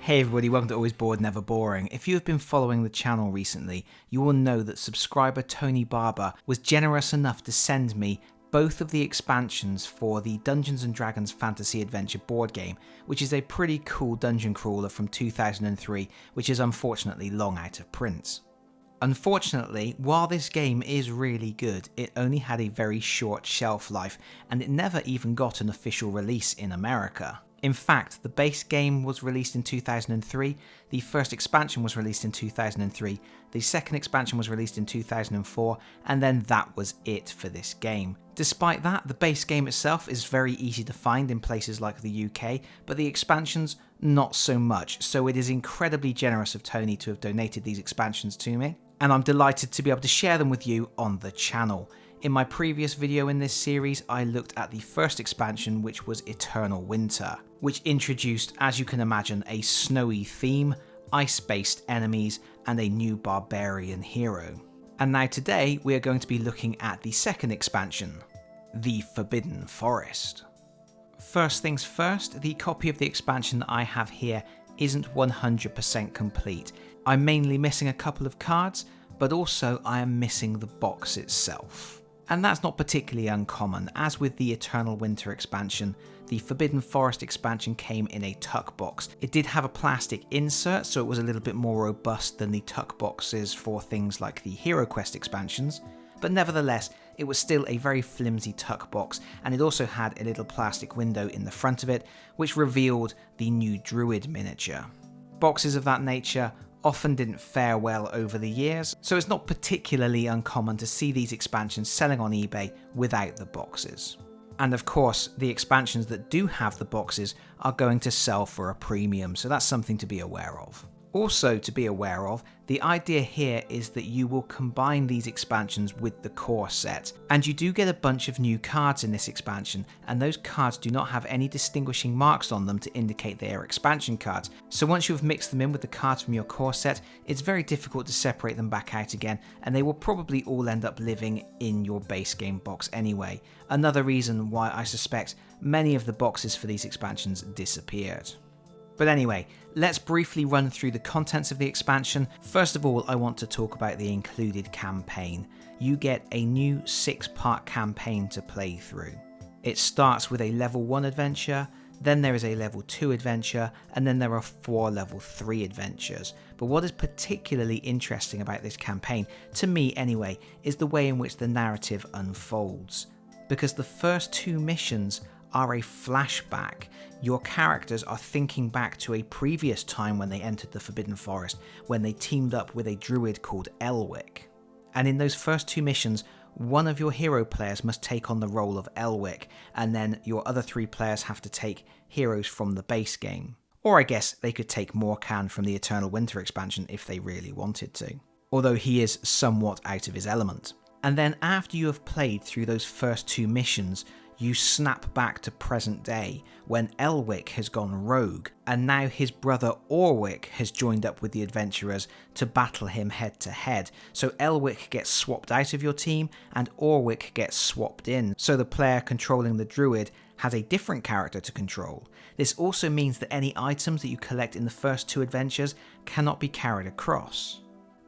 Hey everybody, welcome to Always Bored, Never Boring. If you have been following the channel recently, you will know that subscriber Tony Barber was generous enough to send me both of the expansions for the Dungeons & Dragons Fantasy Adventure board game, which is a pretty cool dungeon crawler from 2003, which is unfortunately long out of print. Unfortunately, while this game is really good, it only had a very short shelf life, and it never even got an official release in America. In fact, the base game was released in 2003, the first expansion was released in 2003, the second expansion was released in 2004, and then that was it for this game. Despite that, the base game itself is very easy to find in places like the UK, but the expansions, not so much, so it is incredibly generous of Tony to have donated these expansions to me, and I'm delighted to be able to share them with you on the channel. In my previous video in this series, I looked at the first expansion, which was Eternal Winter, which introduced, as you can imagine, a snowy theme, ice-based enemies, and a new barbarian hero. And now today, we are going to be looking at the second expansion, the Forbidden Forest. First things first, the copy of the expansion that I have here isn't 100% complete. I'm mainly missing a couple of cards, but also I am missing the box itself. And that's not particularly uncommon, as with the Eternal Winter expansion, the Forbidden Forest expansion came in a tuck box. It did have a plastic insert, so it was a little bit more robust than the tuck boxes for things like the Hero Quest expansions, but nevertheless, it was still a very flimsy tuck box, and it also had a little plastic window in the front of it, which revealed the new Druid miniature. Boxes of that nature often didn't fare well over the years, so it's not particularly uncommon to see these expansions selling on eBay without the boxes. And of course, the expansions that do have the boxes are going to sell for a premium, so that's something to be aware of. Also to be aware of, the idea here is that you will combine these expansions with the core set, and you do get a bunch of new cards in this expansion, and those cards do not have any distinguishing marks on them to indicate they are expansion cards, so once you have mixed them in with the cards from your core set, it's very difficult to separate them back out again, and they will probably all end up living in your base game box anyway. Another reason why I suspect many of the boxes for these expansions disappeared. But anyway, let's briefly run through the contents of the expansion. First of all, I want to talk about the included campaign. You get a new 6-part campaign to play through. It starts with a level 1 adventure, then there is a level 2 adventure, and then there are 4 level 3 adventures. But what is particularly interesting about this campaign, to me anyway, is the way in which the narrative unfolds. Because the first 2 missions are a flashback. Your characters are thinking back to a previous time when they entered the Forbidden Forest, when they teamed up with a druid called Elwyk. And in those first 2 missions, one of your hero players must take on the role of Elwyk, and then your other 3 players have to take heroes from the base game. Or I guess they could take Morkan from the Eternal Winter expansion if they really wanted to, although he is somewhat out of his element. And then after you have played through those first 2 missions, you snap back to present day when Elwyk has gone rogue, and now his brother Orwyk has joined up with the adventurers to battle him head to head. So Elwyk gets swapped out of your team and Orwyk gets swapped in, so the player controlling the druid has a different character to control. This also means that any items that you collect in the first 2 adventures cannot be carried across.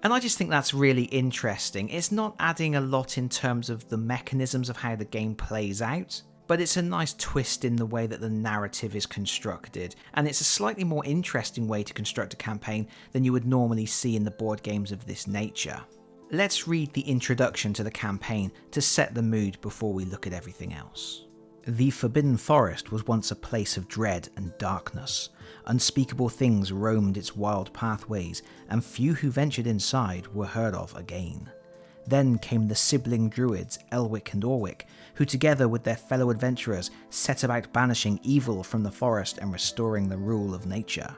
And I just think that's really interesting. It's not adding a lot in terms of the mechanisms of how the game plays out, but it's a nice twist in the way that the narrative is constructed, and it's a slightly more interesting way to construct a campaign than you would normally see in the board games of this nature. Let's read the introduction to the campaign to set the mood before we look at everything else. The Forbidden Forest was once a place of dread and darkness. Unspeakable things roamed its wild pathways, and few who ventured inside were heard of again. Then came the sibling druids Elwyk and Orwyk, who together with their fellow adventurers set about banishing evil from the forest and restoring the rule of nature.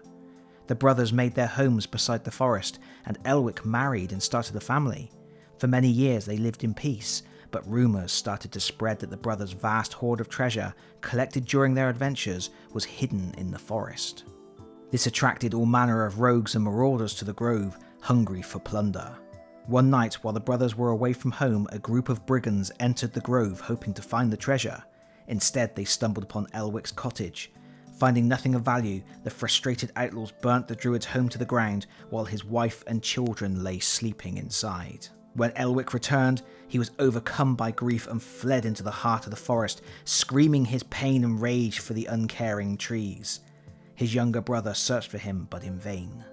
The brothers made their homes beside the forest, and Elwyk married and started a family. For many years they lived in peace, but rumours started to spread that the brothers' vast hoard of treasure, collected during their adventures, was hidden in the forest. This attracted all manner of rogues and marauders to the grove, hungry for plunder. One night, while the brothers were away from home, a group of brigands entered the grove hoping to find the treasure. Instead, they stumbled upon Elwyk's cottage. Finding nothing of value, the frustrated outlaws burnt the druid's home to the ground while his wife and children lay sleeping inside. When Elwyk returned, he was overcome by grief and fled into the heart of the forest, screaming his pain and rage for the uncaring trees. His younger brother searched for him, but in vain.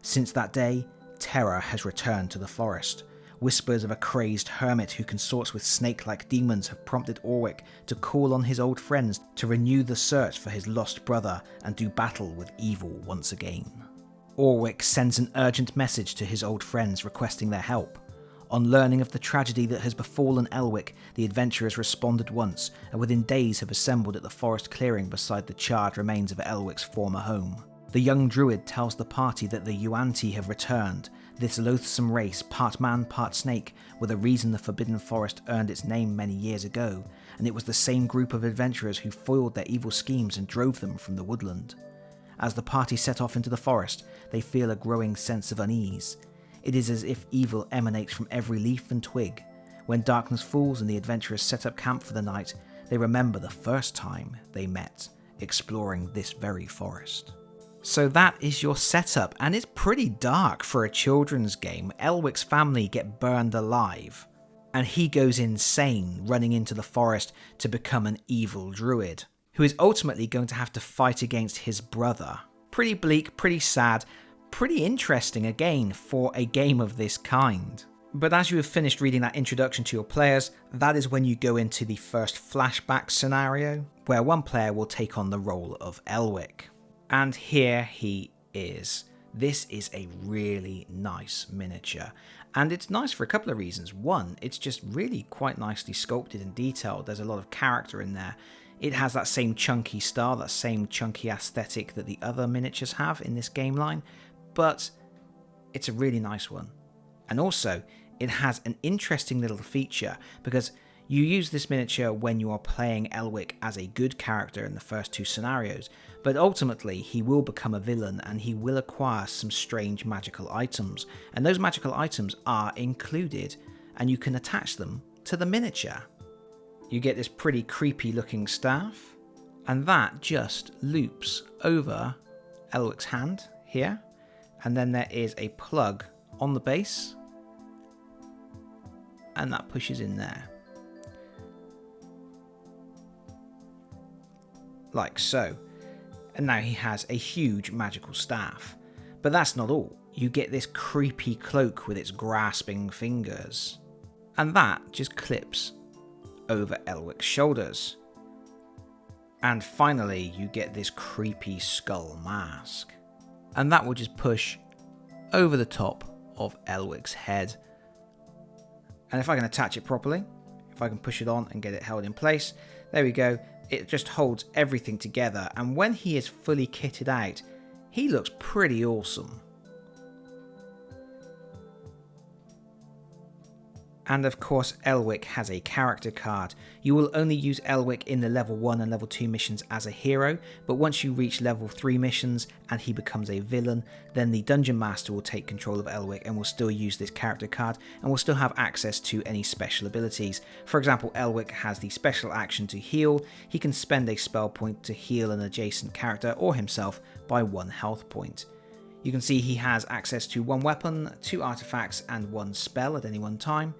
Since that day, terror has returned to the forest. Whispers of a crazed hermit who consorts with snake-like demons have prompted Elwyk to call on his old friends to renew the search for his lost brother and do battle with evil once again. Elwyk sends an urgent message to his old friends requesting their help. On learning of the tragedy that has befallen Elwyk, the adventurers responded once, and within days have assembled at the forest clearing beside the charred remains of Elwyk's former home. The young druid tells the party that the Yuan-Ti have returned. This loathsome race, part man, part snake, were the reason the Forbidden Forest earned its name many years ago, and it was the same group of adventurers who foiled their evil schemes and drove them from the woodland. As the party set off into the forest, they feel a growing sense of unease. It is as if evil emanates from every leaf and twig. When darkness falls and the adventurers set up camp for the night, they remember the first time they met, exploring this very forest. So that is your setup, and it's pretty dark for a children's game. Elwyk's family get burned alive, and he goes insane running into the forest to become an evil druid, who is ultimately going to have to fight against his brother. Pretty bleak, pretty sad, pretty interesting again for a game of this kind. But as you have finished reading that introduction to your players, that is when you go into the first flashback scenario, where one player will take on the role of Elwyk. And here he is. This is a really nice miniature, and it's nice for a couple of reasons. One, it's just really quite nicely sculpted and detailed. There's a lot of character in there. It has that same chunky style, that same chunky aesthetic that the other miniatures have in this game line, but it's a really nice one. And also, it has an interesting little feature, because you use this miniature when you are playing Elwyk as a good character in the first two scenarios, but ultimately he will become a villain and he will acquire some strange magical items, and those magical items are included, and you can attach them to the miniature. You get this pretty creepy looking staff, and that just loops over Elwyk's hand here, and then there is a plug on the base, and that pushes in there. Like so. And now he has a huge magical staff. But that's not all. You get this creepy cloak with its grasping fingers. And that just clips over Elwyk's shoulders. And finally, you get this creepy skull mask. And that will just push over the top of Elwyk's head. And if I can attach it properly, if I can push it on and get it held in place, there we go. It just holds everything together, and when he is fully kitted out, he looks pretty awesome. And of course, Elwyk has a character card. You will only use Elwyk in the level 1 and level 2 missions as a hero, but once you reach level 3 missions and he becomes a villain, then the Dungeon Master will take control of Elwyk and will still use this character card and will still have access to any special abilities. For example, Elwyk has the special action to heal. He can spend a spell point to heal an adjacent character or himself by 1 health point. You can see he has access to 1 weapon, 2 artifacts and 1 spell at any one time.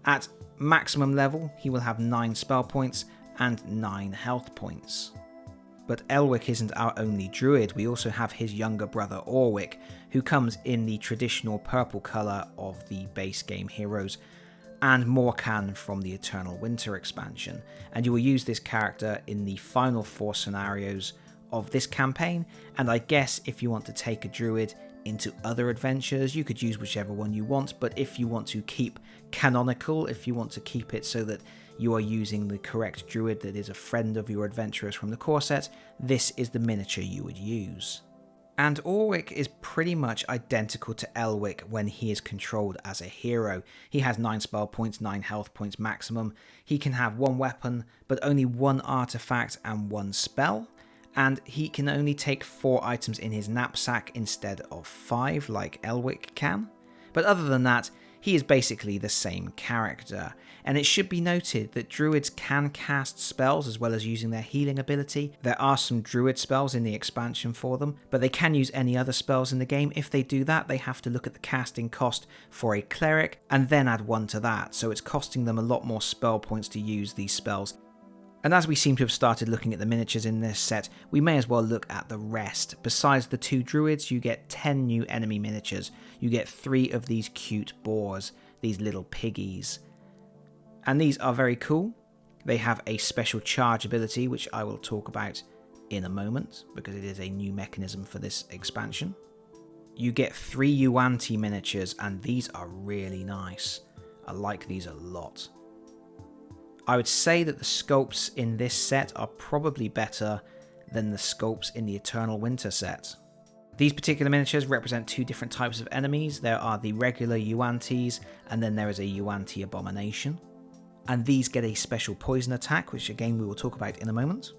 At maximum level, he will have 9 spell points and 9 health points. But Elwyk isn't our only druid, we also have his younger brother Elwyk, who comes in the traditional purple colour of the base game heroes, and Morkan from the Eternal Winter expansion, and you will use this character in the final 4 scenarios of this campaign, and I guess if you want to take a druid into other adventures, you could use whichever one you want, but if you want to keep canonical, if you want to keep it so that you are using the correct druid that is a friend of your adventurers from the core set, this is the miniature you would use. And Elwyk is pretty much identical to Elwyk when he is controlled as a hero. He has 9 spell points, 9 health points maximum. He can have 1 weapon, but only 1 artifact and 1 spell. And he can only take 4 items in his knapsack instead of 5 like Elwyk can. But other than that, He is basically the same character, and it should be noted that druids can cast spells as well as using their healing ability. There are some druid spells in the expansion for them, but they can use any other spells in the game. If they do that, they have to look at the casting cost for a cleric and then add 1 to that, so it's costing them a lot more spell points to use these spells. And as we seem to have started looking at the miniatures in this set, we may as well look at the rest. Besides the 2 druids, you get 10 new enemy miniatures. You get 3 of these cute boars, these little piggies. And these are very cool. They have a special charge ability, which I will talk about in a moment, because it is a new mechanism for this expansion. You get 3 Yuan-Ti miniatures, and these are really nice. I like these a lot. I would say that the sculpts in this set are probably better than the sculpts in the Eternal Winter set. These particular miniatures represent 2 different types of enemies. There are the regular Yuan-Tis, and then there is a Yuan-Ti abomination. And these get a special poison attack, which again we will talk about in a moment.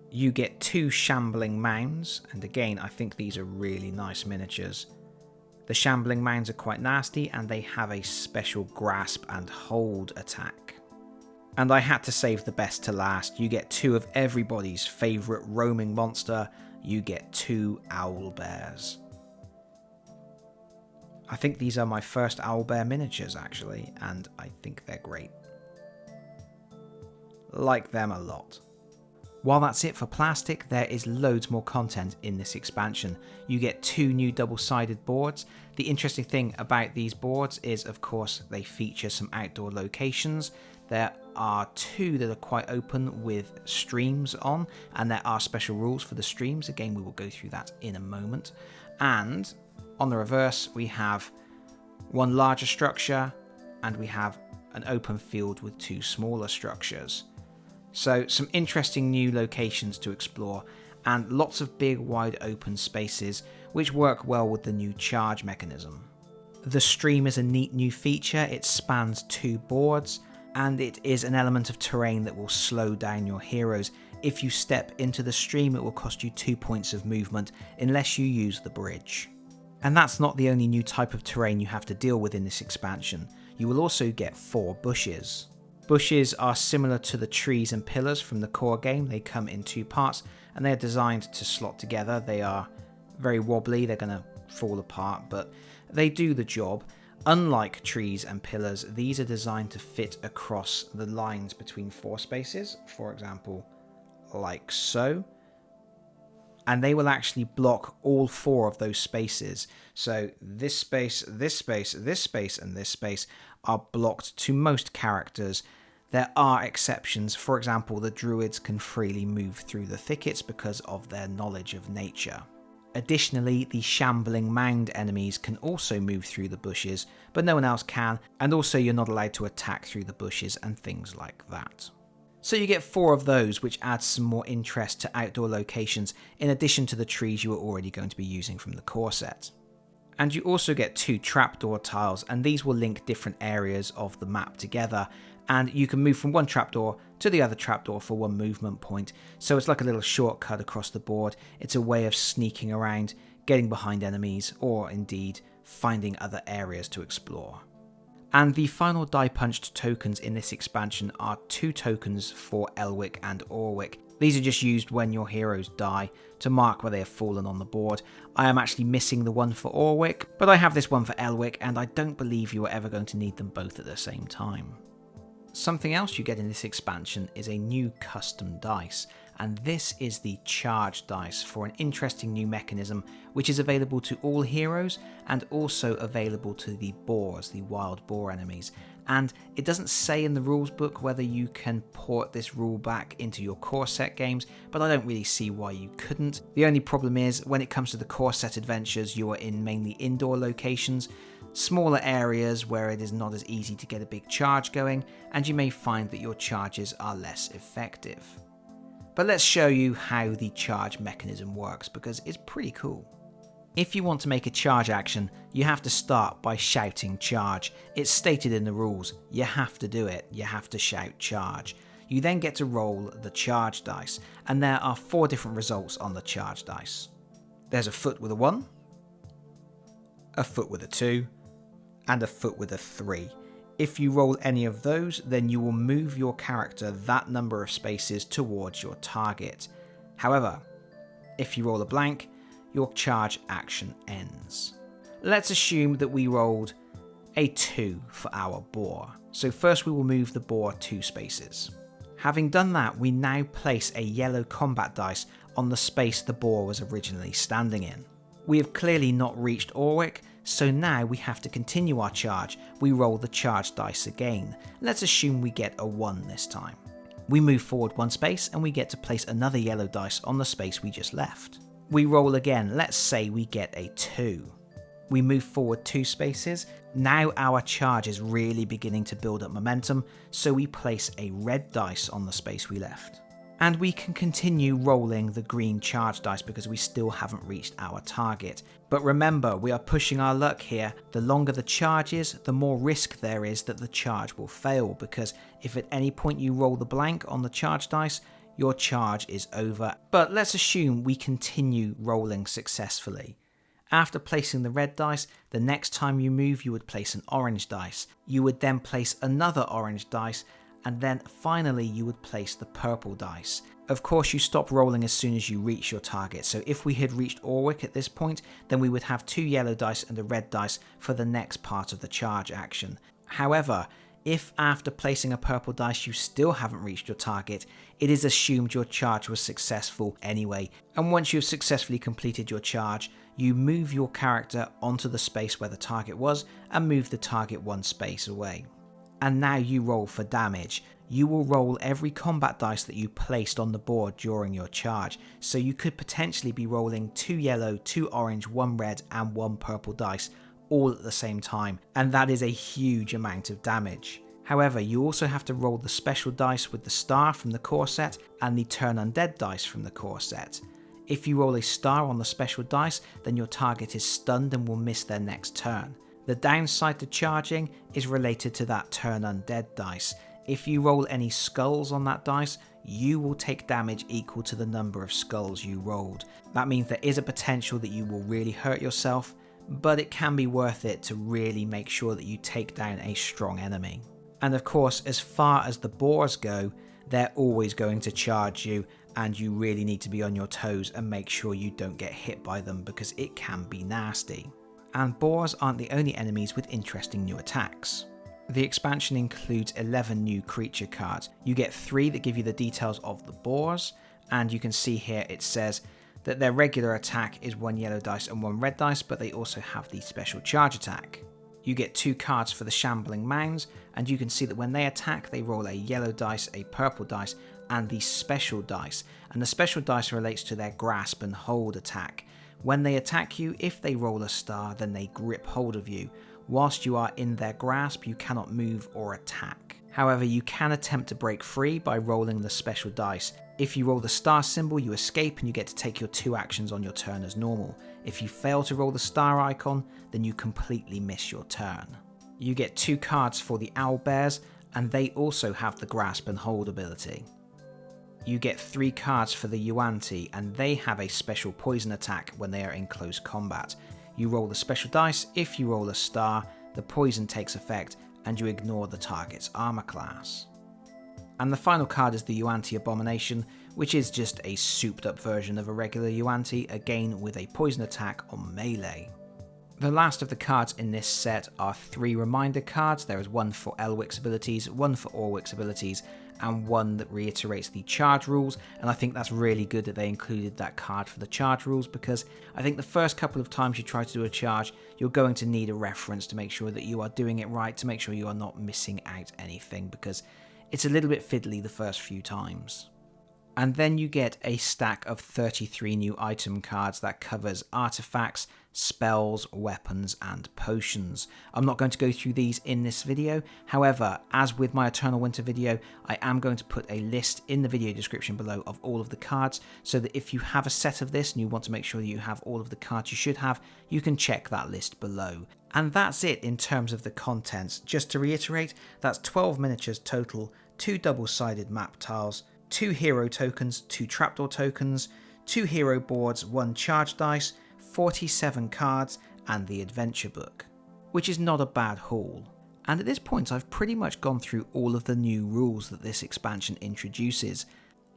You get 2 shambling mounds, and again I think these are really nice miniatures. The shambling mounds are quite nasty, and they have a special grasp and hold attack. And I had to save the best to last. You get 2 of everybody's favourite roaming monster. You get 2 owlbears. I think these are my first owlbear miniatures actually, and I think they're great. Like them a lot. While that's it for plastic, there is loads more content in this expansion. You get 2 new double-sided boards. The interesting thing about these boards is, of course, they feature some outdoor locations. There are 2 that are quite open with streams on, and there are special rules for the streams. Again, we will go through that in a moment. And on the reverse, we have 1 larger structure, and we have an open field with 2 smaller structures. So some interesting new locations to explore, and lots of big wide open spaces which work well with the new charge mechanism. The stream is a neat new feature. It spans 2 boards, and it is an element of terrain that will slow down your heroes. If you step into the stream, it will cost you 2 points of movement unless you use the bridge. And that's not the only new type of terrain you have to deal with in this expansion. You will also get 4 bushes. Bushes are similar to the trees and pillars from the core game. They come in 2 parts, and they're designed to slot together. They are very wobbly, they're going to fall apart, but they do the job. Unlike trees and pillars, these are designed to fit across the lines between 4 spaces, for example, like so. And they will actually block all 4 of those spaces. So this space, this space, this space, and this space are blocked to most characters. There are exceptions. For example, the druids can freely move through the thickets because of their knowledge of nature. Additionally, the shambling mound enemies can also move through the bushes, but no one else can, and also you're not allowed to attack through the bushes and things like that. So you get 4 of those, which adds some more interest to outdoor locations, in addition to the trees you are already going to be using from the core set. And you also get 2 trapdoor tiles, and these will link different areas of the map together, and you can move from one trapdoor to the other trapdoor for 1 movement point, so it's like a little shortcut across the board. It's a way of sneaking around, getting behind enemies, or indeed finding other areas to explore. And the final die punched tokens in this expansion are 2 tokens for Elwyk and Orwyk. These are just used when your heroes die to mark where they have fallen on the board. I am actually missing the one for Orwyk, but I have this one for Elwyk, and I don't believe you are ever going to need them both at the same time. Something else you get in this expansion is a new custom dice, and this is the charge dice for an interesting new mechanism which is available to all heroes and also available to the boars, the wild boar enemies. And it doesn't say in the rules book whether you can port this rule back into your core set games, but I don't really see why you couldn't. The only problem is when it comes to the core set adventures, you are in mainly indoor locations, smaller areas where it is not as easy to get a big charge going, and you may find that your charges are less effective. But let's show you how the charge mechanism works, because it's pretty cool. If you want to make a charge action, you have to start by shouting charge. It's stated in the rules, you have to do it, you have to shout charge. You then get to roll the charge dice, and there are 4 different results on the charge dice. There's a foot with a 1, a foot with a 2, and a foot with a 3. If you roll any of those, then you will move your character that number of spaces towards your target. However, if you roll a blank, your charge action ends. Let's assume that we rolled a 2 for our boar. So first we will move the boar 2 spaces. Having done that, we now place a yellow combat dice on the space the boar was originally standing in. We have clearly not reached Elwyk, so now we have to continue our charge. We roll the charge dice again. Let's assume we get a 1 this time. We move forward 1 space and we get to place another yellow dice on the space we just left. We roll again, let's say we get a 2. We move forward 2 spaces. Now our charge is really beginning to build up momentum, so we place a red dice on the space we left. And we can continue rolling the green charge dice because we still haven't reached our target. But remember, we are pushing our luck here. The longer the charge is, the more risk there is that the charge will fail, because if at any point you roll the blank on the charge dice, your charge is over. But let's assume we continue rolling successfully. After placing the red dice, the next time you move you would place an orange dice. You would then place another orange dice, and then finally you would place the purple dice. Of course you stop rolling as soon as you reach your target, so if we had reached Elwyk at this point, then we would have 2 yellow dice and a red dice for the next part of the charge action. However, if after placing a purple dice you still haven't reached your target, it is assumed your charge was successful anyway, and once you've successfully completed your charge, you move your character onto the space where the target was and move the target 1 space away. And now you roll for damage. You will roll every combat dice that you placed on the board during your charge, so you could potentially be rolling 2 yellow, 2 orange, 1 red and 1 purple dice all at the same time, and that is a huge amount of damage. However, you also have to roll the special dice with the star from the core set and the turn undead dice from the core set. If you roll a star on the special dice, then your target is stunned and will miss their next turn. The downside to charging is related to that turn undead dice. If you roll any skulls on that dice, you will take damage equal to the number of skulls you rolled. That means there is a potential that you will really hurt yourself, but it can be worth it to really make sure that you take down a strong enemy. And of course, as far as the boars go, they're always going to charge you, and you really need to be on your toes and make sure you don't get hit by them because it can be nasty. And boars aren't the only enemies with interesting new attacks. The expansion includes 11 new creature cards. You get 3 that give you the details of the boars, and you can see here it says that their regular attack is 1 yellow dice and 1 red dice, but they also have the special charge attack. You get 2 cards for the shambling mounds, and you can see that when they attack they roll a yellow dice, a purple dice and the special dice, and the special dice relates to their grasp and hold attack. When they attack you, if they roll a star, then they grip hold of you. Whilst you are in their grasp, you cannot move or attack. However, you can attempt to break free by rolling the special dice. If you roll the star symbol, you escape and you get to take your 2 actions on your turn as normal. If you fail to roll the star icon, then you completely miss your turn. You get 2 cards for the owlbears, and they also have the grasp and hold ability. You get 3 cards for the Yuan-Ti, and they have a special poison attack when they are in close combat. You roll the special dice. If you roll a star, the poison takes effect and you ignore the target's armor class. And the final card is the Yuan-Ti Abomination, which is just a souped up version of a regular Yuan-Ti, again with a poison attack on melee. The last of the cards in this set are 3 reminder cards. There is 1 for Elwyk's abilities, 1 for Elwyk's abilities, and 1 that reiterates the charge rules, and I think that's really good that they included that card for the charge rules, because I think the first couple of times you try to do a charge, you're going to need a reference to make sure that you are doing it right, to make sure you are not missing out anything, because it's a little bit fiddly the first few times. And then you get a stack of 33 new item cards that covers artifacts, spells, weapons and potions. I'm not going to go through these in this video, however, as with my Eternal Winter video, I am going to put a list in the video description below of all of the cards, so that if you have a set of this and you want to make sure that you have all of the cards you should have, you can check that list below. And that's it in terms of the contents. Just to reiterate, that's 12 miniatures total, 2 double-sided map tiles, 2 hero tokens, 2 trapdoor tokens, 2 hero boards, 1 charge dice, 47 cards, and the adventure book. which is not a bad haul. And at this point I've pretty much gone through all of the new rules that this expansion introduces.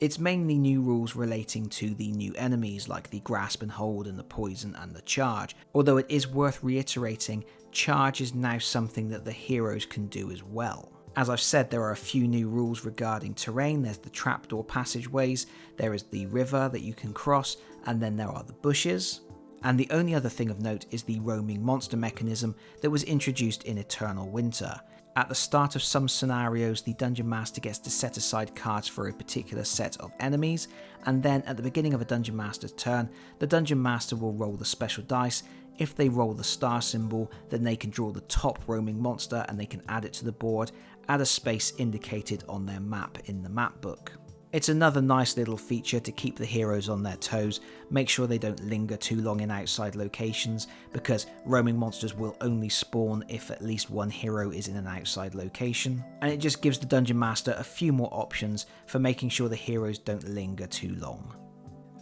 It's mainly new rules relating to the new enemies like the Grasp and Hold and the Poison and the Charge, although it is worth reiterating, Charge is now something that the heroes can do as well. As I've said, there are a few new rules regarding terrain. There's the trapdoor passageways, there is the river that you can cross, and then there are the bushes. And the only other thing of note is the roaming monster mechanism that was introduced in Eternal Winter. At the start of some scenarios, the Dungeon Master gets to set aside cards for a particular set of enemies, and then at the beginning of a Dungeon Master's turn, the Dungeon Master will roll the special dice. If they roll the star symbol, then they can draw the top roaming monster and they can add it to the board at a space indicated on their map in the map book. It's another nice little feature to keep the heroes on their toes, make sure they don't linger too long in outside locations, because roaming monsters will only spawn if at least one hero is in an outside location, and it just gives the Dungeon Master a few more options for making sure the heroes don't linger too long.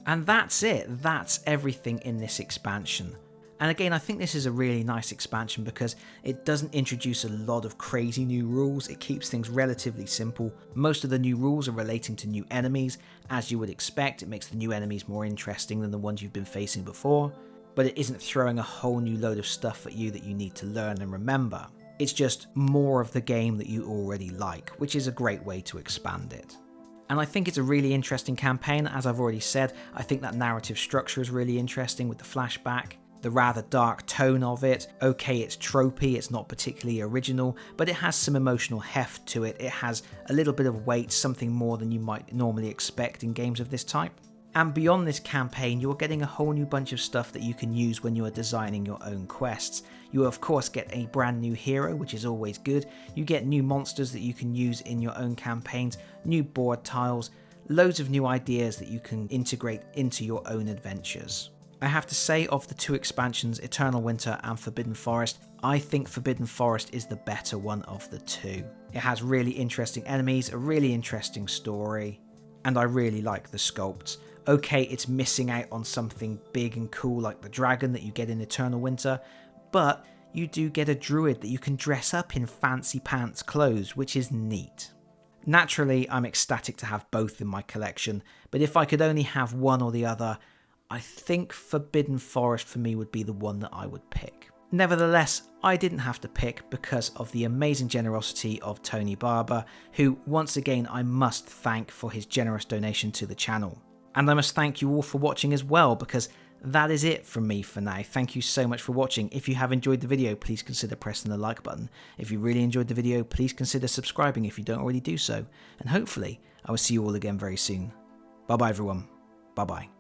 And that's it, that's everything in this expansion. And again, I think this is a really nice expansion because it doesn't introduce a lot of crazy new rules, it keeps things relatively simple. Most of the new rules are relating to new enemies. As you would expect, it makes the new enemies more interesting than the ones you've been facing before, but it isn't throwing a whole new load of stuff at you that you need to learn and remember. It's just more of the game that you already like, which is a great way to expand it. And I think it's a really interesting campaign. As I've already said, I think that narrative structure is really interesting with the flashback. The rather dark tone of it. Okay, it's tropey, it's not particularly original, but it has some emotional heft to it. It has a little bit of weight, something more than you might normally expect in games of this type. And beyond this campaign, you're getting a whole new bunch of stuff that you can use when you are designing your own quests. You of course get a brand new hero, which is always good. You get new monsters that you can use in your own campaigns, new board tiles, loads of new ideas that you can integrate into your own adventures. I have to say, of the two expansions, Eternal Winter and Forbidden Forest, I think Forbidden Forest is the better one of the two. It has really interesting enemies, a really interesting story, and I really like the sculpts. Okay, it's missing out on something big and cool like the dragon that you get in Eternal Winter, but you do get a druid that you can dress up in fancy pants clothes, which is neat. Naturally, I'm ecstatic to have both in my collection, but if I could only have one or the other, I think Forbidden Forest for me would be the one that I would pick. Nevertheless, I didn't have to pick because of the amazing generosity of Tony Barber, who once again I must thank for his generous donation to the channel. And I must thank you all for watching as well, because that is it from me for now. Thank you so much for watching. If you have enjoyed the video, please consider pressing the like button. If you really enjoyed the video, please consider subscribing if you don't already do so. And hopefully, I will see you all again very soon. Bye bye everyone. Bye bye.